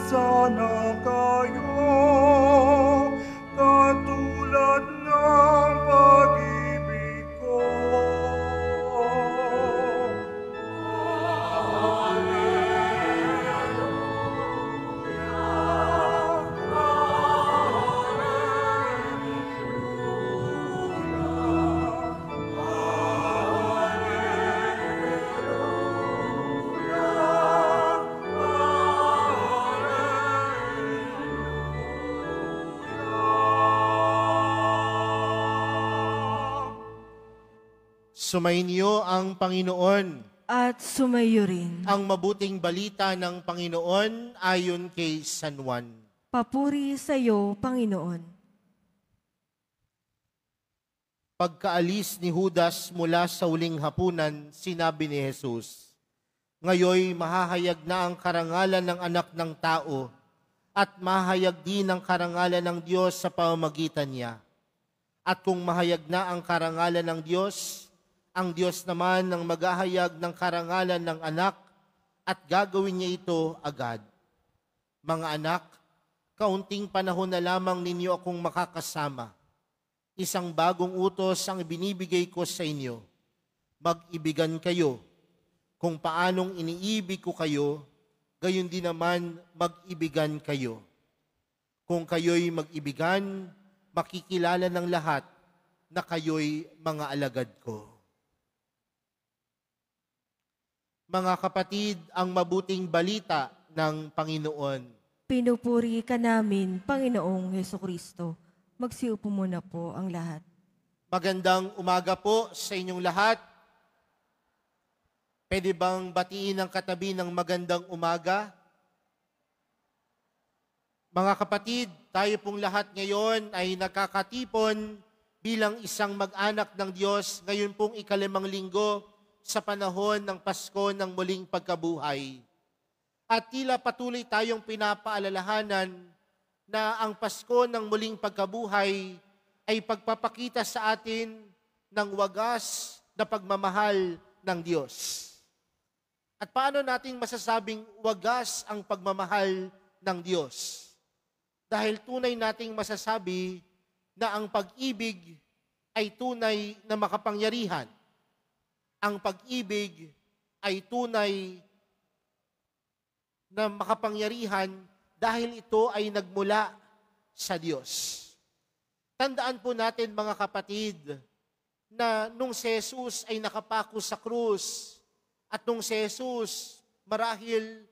sana kayo, katulad ng pag-ibig ko. Sumainyo ang Panginoon. At sumayo rin. Ang mabuting balita ng Panginoon ayon kay San Juan. Papuri sa iyo, Panginoon. Pagkaalis ni Judas mula sa huling hapunan, sinabi ni Jesus, "Ngayoy mahahayag na ang karangalan ng anak ng tao at mahayag din ang karangalan ng Diyos sa pamamagitan niya. At kung mahayag na ang karangalan ng Diyos, ang Diyos naman ang maghahayag ng karangalan ng anak at gagawin niya ito agad. Mga anak, kaunting panahon na lamang ninyo akong makakasama. Isang bagong utos ang ibinibigay ko sa inyo. Mag-ibigan kayo. Kung paanong iniibig ko kayo, gayon din naman mag-ibigan kayo. Kung kayo'y mag-ibigan, makikilala ng lahat na kayo'y mga alagad ko." Mga kapatid, ang mabuting balita ng Panginoon. Pinupuri ka namin, Panginoong Hesukristo. Magsiupo muna po ang lahat. Magandang umaga po sa inyong lahat. Pwede bang batiin ang katabi ng magandang umaga? Mga kapatid, tayo pong lahat ngayon ay nakakatipon bilang isang mag-anak ng Diyos ngayon pong ika-5 linggo sa panahon ng Pasko ng muling pagkabuhay. At tila patuloy tayong pinapaalalahanan na ang Pasko ng muling pagkabuhay ay pagpapakita sa atin ng wagas na pagmamahal ng Diyos. At paano natin masasabing wagas ang pagmamahal ng Diyos? Dahil tunay nating masasabi na ang pag-ibig ay tunay na makapangyarihan. Ang pag-ibig ay tunay na makapangyarihan dahil ito ay nagmula sa Diyos. Tandaan po natin mga kapatid na nung si Jesus ay nakapako sa krus at nung si Jesus marahil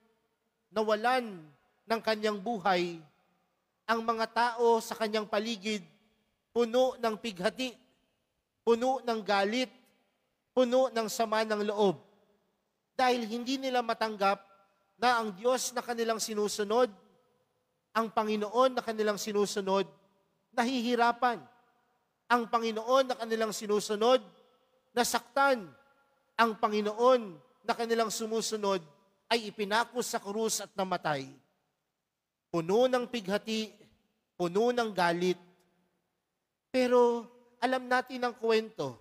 nawalan ng kanyang buhay, ang mga tao sa kanyang paligid puno ng pighati, puno ng galit, puno ng sama ng loob. Dahil hindi nila matanggap na ang Diyos na kanilang sinusunod, ang Panginoon na kanilang sinusunod, nahihirapan. Ang Panginoon na kanilang sinusunod, nasaktan. Ang Panginoon na kanilang sumusunod ay ipinako sa krus at namatay. Puno ng pighati, puno ng galit. Pero alam natin ang kwento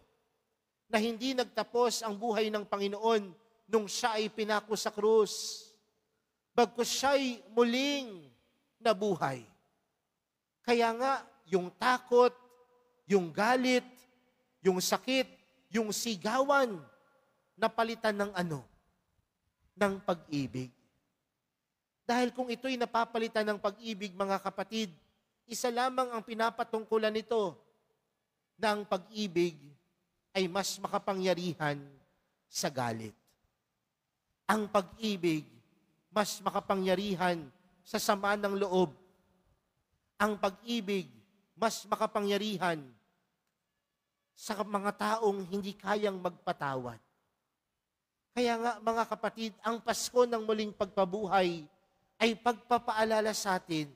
na hindi nagtapos ang buhay ng Panginoon nung siya ay pinako sa krus. Bagkus siya'y muling nabuhay. Kaya nga, yung takot, yung galit, yung sakit, yung sigawan, napalitan ng ano? Ng pag-ibig. Dahil kung ito'y napapalitan ng pag-ibig, mga kapatid, isa lamang ang pinapatungkulan nito na ang pag-ibig ay mas makapangyarihan sa galit. Ang pag-ibig, mas makapangyarihan sa sama ng loob. Ang pag-ibig, mas makapangyarihan sa mga taong hindi kayang magpatawad. Kaya nga mga kapatid, ang Pasko ng muling pagpabuhay ay pagpapaalala sa atin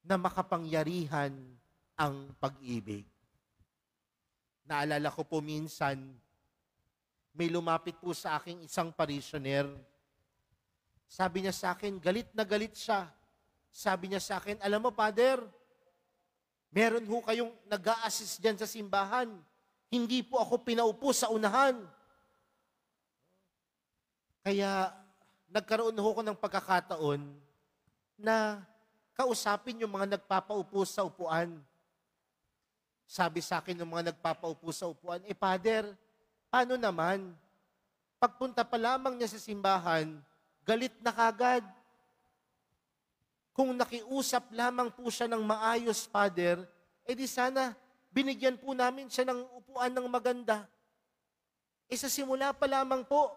na makapangyarihan ang pag-ibig. Naalala ko po minsan, may lumapit po sa aking isang parishioner. Sabi niya sa akin, galit na galit siya. Sabi niya sa akin, alam mo, Father, meron ho kayong nag-a-assist dyan sa simbahan. Hindi po ako pinaupo sa unahan. Kaya nagkaroon ho ko ng pagkakataon na kausapin yung mga nagpapaupo sa upuan. Sabi sa akin ng mga nagpapaupo sa upuan, Father, paano naman? Pagpunta pa lamang niya sa simbahan, galit na kagad. Kung nakiusap lamang po siya ng maayos, Father, di sana binigyan po namin siya ng upuan ng maganda. Sa simula pa lamang po,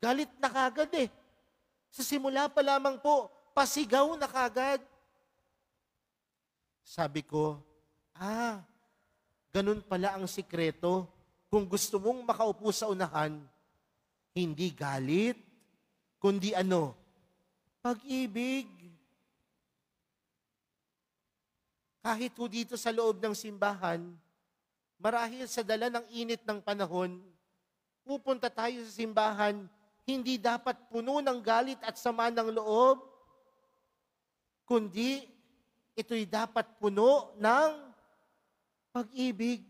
galit na kagad eh. Sa simula pa lamang po, pasigaw na kagad. Sabi ko, ganun pala ang sikreto. Kung gusto mong makaupo sa unahan, hindi galit, kundi pag-ibig. Kahit po dito sa loob ng simbahan, marahil sa dala ng init ng panahon, pupunta tayo sa simbahan, hindi dapat puno ng galit at sama ng loob, kundi ito'y dapat puno ng pag-ibig.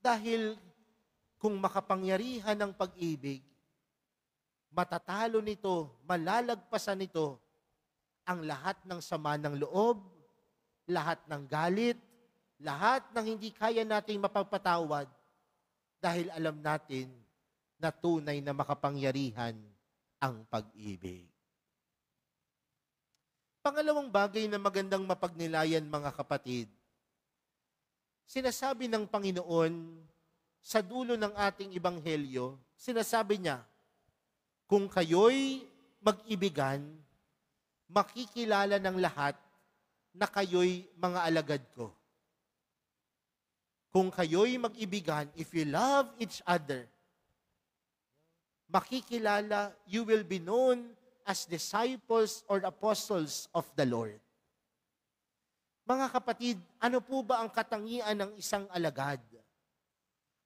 Dahil kung makapangyarihan ng pag-ibig, matatalo nito, malalagpasan nito ang lahat ng sama ng loob, lahat ng galit, lahat ng hindi kaya nating mapagpatawad dahil alam natin na tunay na makapangyarihan ang pag-ibig. Pangalawang bagay na magandang mapagnilayan, mga kapatid, sinasabi ng Panginoon sa dulo ng ating ebanghelyo, sinasabi niya, kung kayo'y mag-ibigan, makikilala ng lahat na kayo'y mga alagad ko. Kung kayo'y mag-ibigan, if you love each other, makikilala, you will be known as disciples or apostles of the Lord. Mga kapatid, ano po ba ang katangian ng isang alagad?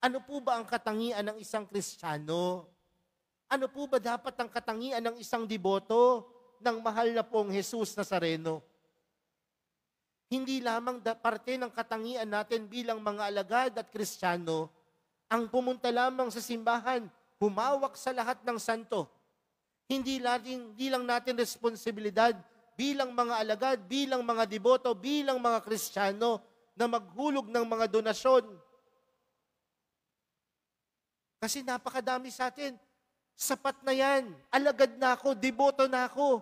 Ano po ba ang katangian ng isang Kristiyano? Ano po ba dapat ang katangian ng isang deboto ng mahal na pong Jesus Nazareno? Hindi lamang parte ng katangian natin bilang mga alagad at Kristiyano ang pumunta lamang sa simbahan, humawak sa lahat ng santo. Hindi lang natin responsibilidad bilang mga alagad, bilang mga deboto, bilang mga Kristiyano na maghulog ng mga donasyon. Kasi napakadami sa atin. Sapat na yan. Alagad na ako, deboto na ako.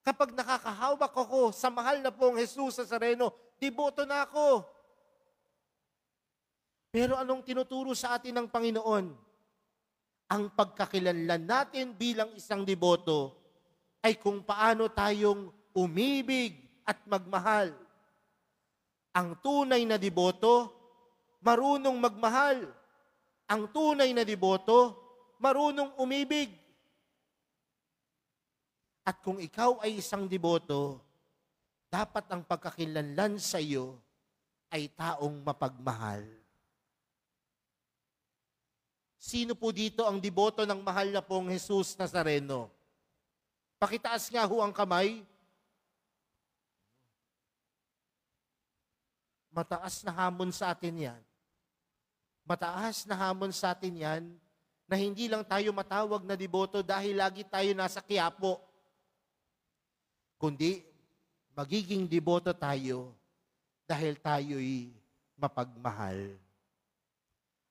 Kapag nakakahawak ako sa mahal na pong Jesus Nazareno, deboto na ako. Pero anong tinuturo sa atin ng Panginoon? Ang pagkakilanlan natin bilang isang deboto ay kung paano tayong umibig at magmahal. Ang tunay na deboto, marunong magmahal. Ang tunay na deboto, marunong umibig. At kung ikaw ay isang deboto, dapat ang pagkakilanlan sa iyo ay taong mapagmahal. Sino po dito ang deboto ng mahal na pong Jesus Nazareno? Pakitaas nga ho ang kamay. Mataas na hamon sa atin yan. Mataas na hamon sa atin yan na hindi lang tayo matawag na deboto dahil lagi tayo nasa Quiapo. Kundi magiging deboto tayo dahil tayo'y mapagmahal.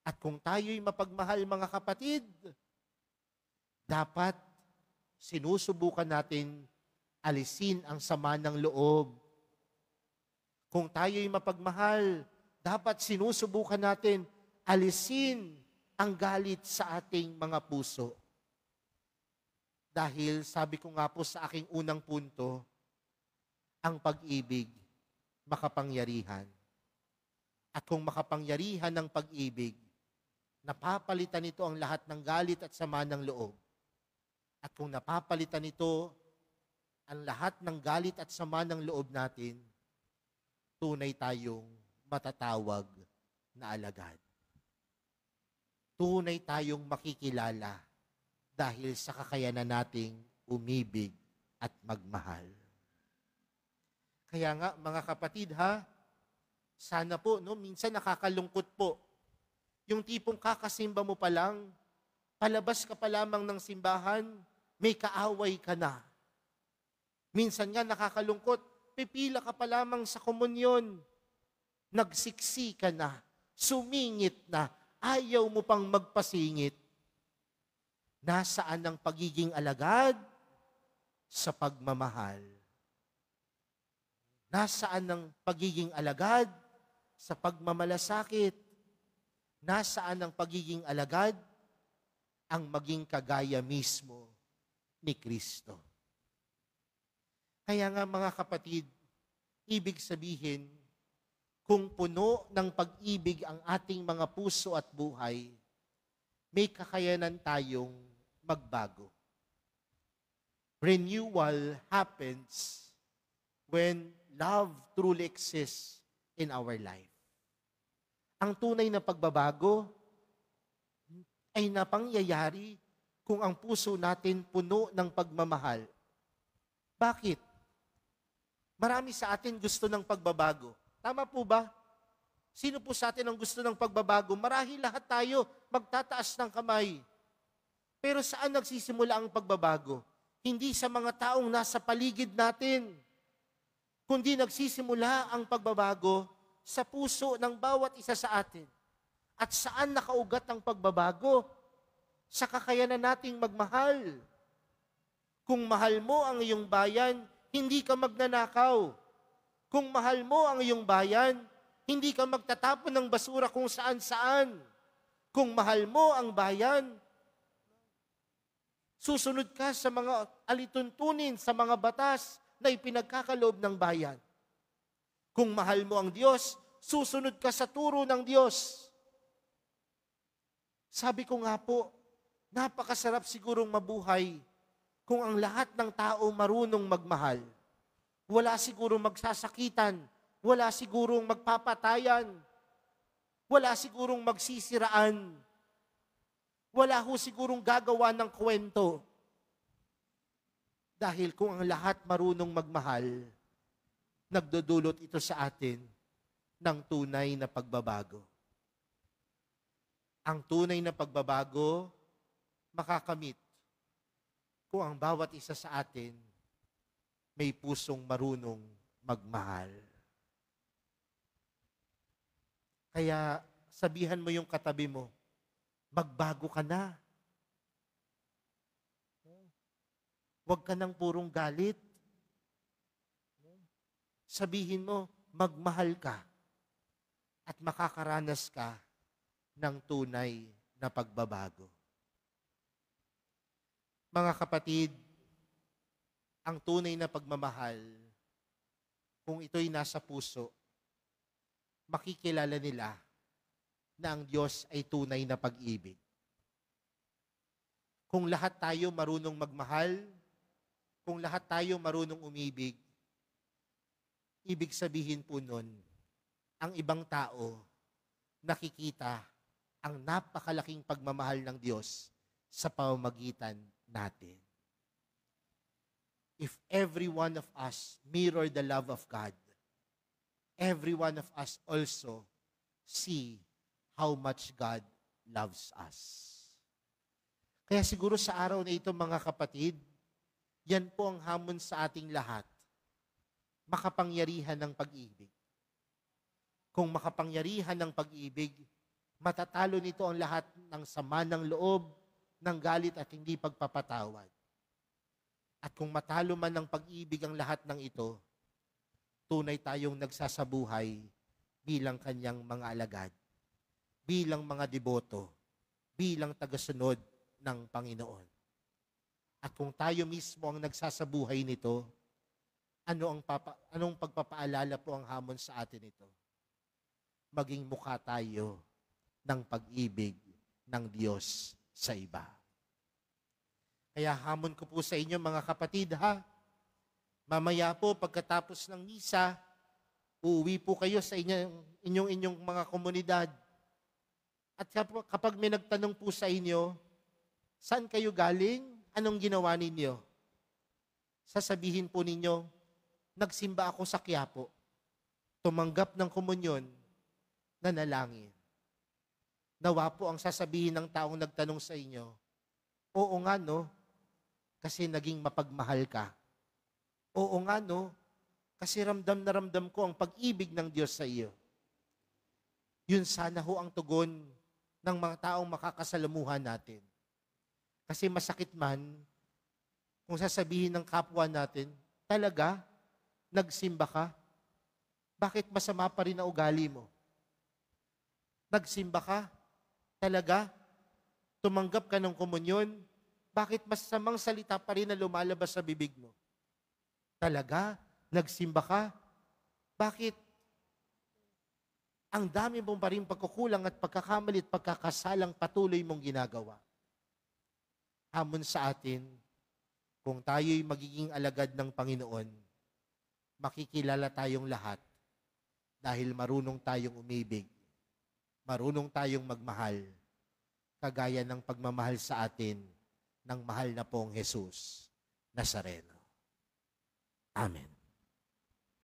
At kung tayo'y mapagmahal, mga kapatid, dapat sinusubukan natin alisin ang sama ng loob. Kung tayo'y mapagmahal, dapat sinusubukan natin alisin ang galit sa ating mga puso. Dahil sabi ko nga po sa aking unang punto, ang pag-ibig, makapangyarihan. At kung makapangyarihan ng pag-ibig, napapalitan nito ang lahat ng galit at sama ng loob. At kung napapalitan nito ang lahat ng galit at sama ng loob natin, tunay tayong matatawag na alagad. Tunay tayong makikilala dahil sa kakayanan nating umibig at magmahal. Kaya nga, mga kapatid sana po, minsan nakakalungkot po. Yung tipong kakasimba mo pa lang, palabas ka pa lamang ng simbahan, may kaaway ka na. Minsan nga nakakalungkot, pipila ka pa lamang sa komunyon. Nagsiksi ka na, sumingit na, ayaw mo pang magpasingit. Nasaan ang pagiging alagad? Sa pagmamahal. Nasaan ang pagiging alagad? Sa pagmamalasakit. Nasaan ang pagiging alagad? Ang maging kagaya mismo ni Kristo. Kaya nga mga kapatid, ibig sabihin, kung puno ng pag-ibig ang ating mga puso at buhay, may kakayanan tayong magbago. Renewal happens when love truly exists in our life. Ang tunay na pagbabago ay napangyayari kung ang puso natin puno ng pagmamahal. Bakit? Marami sa atin gusto ng pagbabago. Tama po ba? Sino po sa atin ang gusto ng pagbabago? Marahil lahat tayo magtataas ng kamay. Pero saan nagsisimula ang pagbabago? Hindi sa mga taong nasa paligid natin, kundi nagsisimula ang pagbabago sa puso ng bawat isa sa atin. At saan nakaugat ang pagbabago? Sa kakayanan nating magmahal. Kung mahal mo ang iyong bayan, hindi ka magnanakaw. Kung mahal mo ang iyong bayan, hindi ka magtatapon ng basura kung saan-saan. Kung mahal mo ang bayan, susunod ka sa mga alituntunin, sa mga batas na ipinagkakaloob ng bayan. Kung mahal mo ang Diyos, susunod ka sa turo ng Diyos. Sabi ko nga po, napakasarap sigurong mabuhay kung ang lahat ng tao marunong magmahal. Wala sigurong magsasakitan, wala sigurong magpapatayan, wala sigurong magsisiraan, wala ho sigurong gagawa ng kwento. Dahil kung ang lahat marunong magmahal, nagdudulot ito sa atin ng tunay na pagbabago. Ang tunay na pagbabago makakamit kung ang bawat isa sa atin may pusong marunong magmahal. Kaya sabihan mo yung katabi mo, magbago ka na. Huwag ka nang purong galit. Sabihin mo, magmahal ka at makakaranas ka ng tunay na pagbabago. Mga kapatid, ang tunay na pagmamahal, kung ito'y nasa puso, makikilala nila na ang Diyos ay tunay na pag-ibig. Kung lahat tayo marunong magmahal, kung lahat tayo marunong umibig, ibig sabihin po nun, ang ibang tao nakikita ang napakalaking pagmamahal ng Diyos sa pamamagitan natin. If every one of us mirror the love of God, every one of us also see how much God loves us. Kaya siguro sa araw na ito, mga kapatid, yan po ang hamon sa ating lahat. Makapangyarihan ng pag-ibig. Kung makapangyarihan ng pag-ibig, matatalo nito ang lahat ng sama ng loob, ng galit at hindi pagpapatawad. At kung matalo man ng pag-ibig ang lahat ng ito, tunay tayong nagsasabuhay bilang kanyang mga alagad, bilang mga deboto, bilang tagasunod ng Panginoon. At kung tayo mismo ang nagsasabuhay nito, anong pagpapaalala po ang hamon sa atin ito? Maging mukha tayo ng pag-ibig ng Diyos sa iba. Kaya hamon ko po sa inyo, mga kapatid, ha? Mamaya po, pagkatapos ng misa, uuwi po kayo sa inyong mga komunidad. At kapag may nagtanong po sa inyo, saan kayo galing? Anong ginawa ninyo? Sasabihin po ninyo, nagsimba ako sa Quiapo, tumanggap ng komunyon, nanalangin. Nawa po ang sasabihin ng taong nagtanong sa inyo, oo nga no, kasi naging mapagmahal ka. Oo nga, no? Kasi ramdam na ramdam ko ang pag-ibig ng Diyos sa iyo. Yun sana ho ang tugon ng mga taong makakasalamuhan natin. Kasi masakit man kung sasabihin ng kapwa natin, talaga, nagsimba ka? Bakit masama pa rin ang ugali mo? Nagsimba ka? Talaga? Tumanggap ka ng komunyon? Bakit masamang salita pa rin na lumalabas sa bibig mo? Talaga? Nagsimba ka? Bakit ang dami mong pa rin pagkukulang at pagkakamali at pagkakasalang patuloy mong ginagawa? Hamon sa atin, kung tayo'y magiging alagad ng Panginoon, makikilala tayong lahat dahil marunong tayong umibig, marunong tayong magmahal, kagaya ng pagmamahal sa atin ng mahal na pong Jesus Nazareno. Amen.